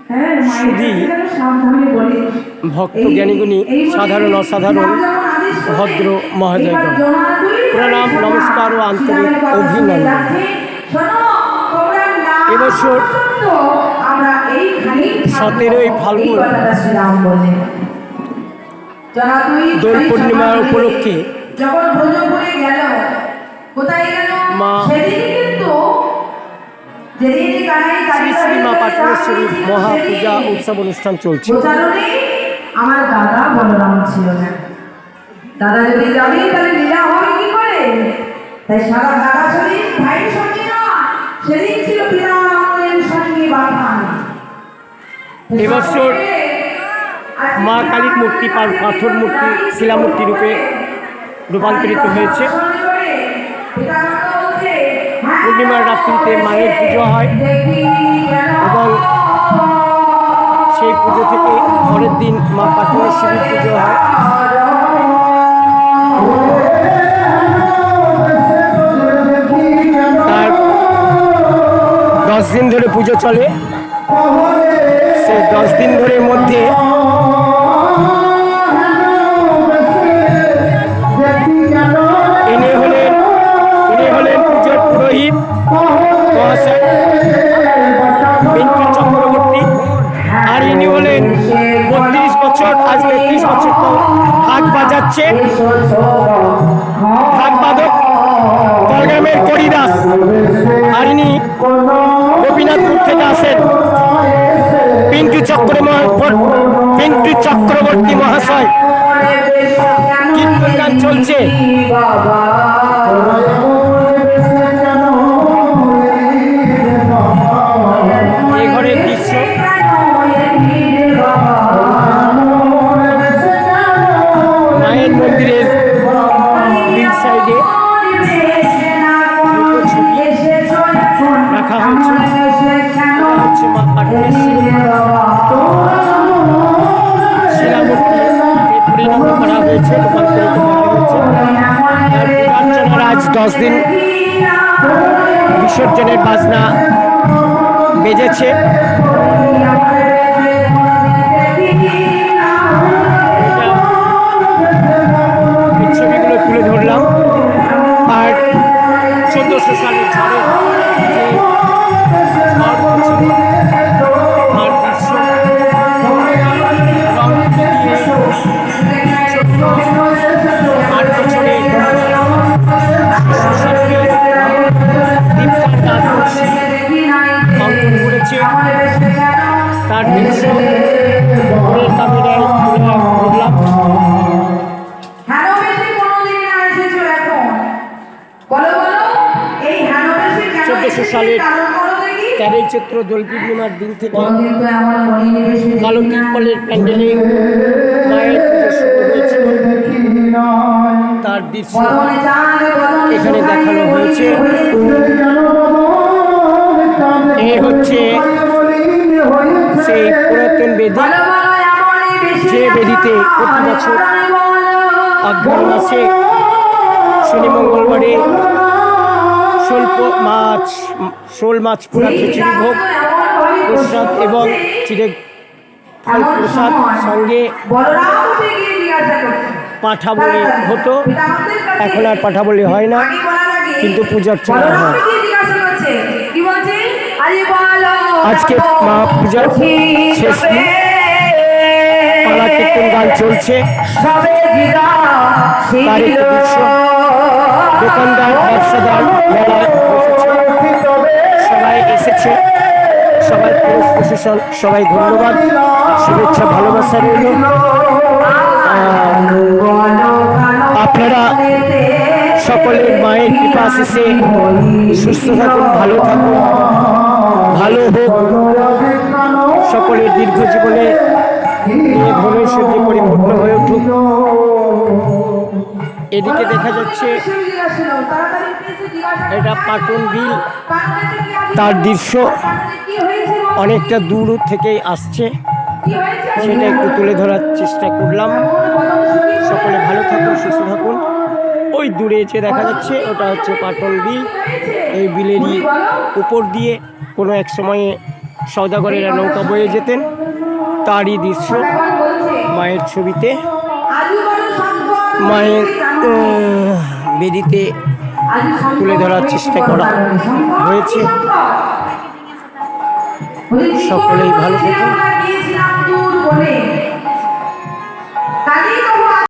শুধু ভক্ত জ্ঞানীগুণী সাধারণ অসাধারণ ভদ্র মহোদয়গণ, প্রণাম নমস্কার ও আন্তরিক অভিনন্দন। এবছর 17ই ফাল্গুন দোল পূর্ণিমার উপলক্ষে মা শ্রী শ্রী মা পাটনেশ্বরীর মহাপূজা উৎসব অনুষ্ঠান চলছে। আমার দাদা বলরাম ছিল না, দাদা যদি যাবে তাহলে লীলা হবে কি করে? তাই সারা দাদা শরীর ভাইয়ের সঙ্গে না, সেদিন ছিল পিতামাতার সঙ্গে বাধা। এবছর মা কালীর মূর্তি পাথর মূর্তি শিলামূর্তি রূপে রূপান্তরিত হয়েছে। পূর্ণিমার রাত্রিতে মায়ের পুজো হয় এবং সেই পুজো থেকে পরের দিন মা পাটনেশ্বরীর পুজো হয়। তার 10 দিন ধরে পুজো চলে। সেই 10 দিন ধরে মধ্যে ইনি হলেন পুজোর পুরোহিত মহাশয় পিন্টু চক্রবর্তী, আর ইনি হলেন 32 বছর, আজ 33 বছর তো ঢাক বাজাচ্ছে ঢাক বাদক করগ্রামের করিদাস, আর ইনি গোপীনাথপুর থেকে আসেন পিন্টু চক্রবর্তী মহাশয়। কীর্তন গান চলছে। এই ঘরের দৃশ্য। মায়ের মন্দিরের দুই সাইডে দুটো ছবি রাখা হচ্ছে মা পাটনেশ্বরী শিলামূর্তি পরিণত করা হয়েছে, রূপান্তরিত করা হয়েছে। আর পূজার্চনার আজ 10 দিন বিসর্জনের বাজনা বেজেছে। এই ছবিগুলো তুলে ধরলাম। আর 1400 সালের ঝড়ে যে অঙ্কন করেছে তার দৃশ্য ঘুরলাম। 1400 সালের 13ই চৈত্র দোল পূর্ণিমার দিন থেকে কালো তিরপলের প্যান্ডেলে মায়ের পুজো শুরু হয়েছিল। তার দৃশ্য এখানে দেখানো হয়েছে। এই হচ্ছে সেই পুরাতন বেদি, যে বেদিতে প্রতি বছর অগ্রহায়ণ মাসে শনি মঙ্গলবারে শোল মাছ পোড়া খিচুড়ি ভোগ প্রসাদ এবং চিড়ে ফল প্রসাদ সঙ্গে পাঠা বলি হতো। এখন আর পাঠা বলি হয় না, কিন্তু পূজার্চনা হয়। আজকে মা পূজার শেষ দিন, পালা কীর্তন গান চলছে। তার একটি দৃশ্য। দোকানদার ব্যবসাদার মেলায় সবাই এসেছে, সবাই পুরুষ প্রশাসন সবাই ধন্যবাদ, শুভেচ্ছা ভালোবাসা রইল। আপনারা সকলের মায়ের কৃপা আশীষে সুস্থ থাকুন, ভালো থাকুন, ভালো হোক, সকলের দীর্ঘ জীবনে নিয়ে ধনৈশ্বর্যে পরিপূর্ণ হয়ে উঠুক। এদিকে দেখা যাচ্ছে এটা পাটন বিল, তার দৃশ্য অনেকটা দূর থেকেই আসছে, সেটা একটু তুলে ধরার চেষ্টা করলাম। সকলে ভালো থাকুন, সুস্থ থাকুন। ওই দূরে এসে দেখা যাচ্ছে ওটা হচ্ছে পাটন বিল। এই বিলেরই উপর দিয়ে কোনো এক সময়ে সওদাগরেরা নৌকা বয়ে যেতেন, তারই দৃশ্য মায়ের ছবিতে, মায়ের বেদিতে তুলে ধরার চেষ্টা করা হয়েছে। সকলেই ভালো থাকুন।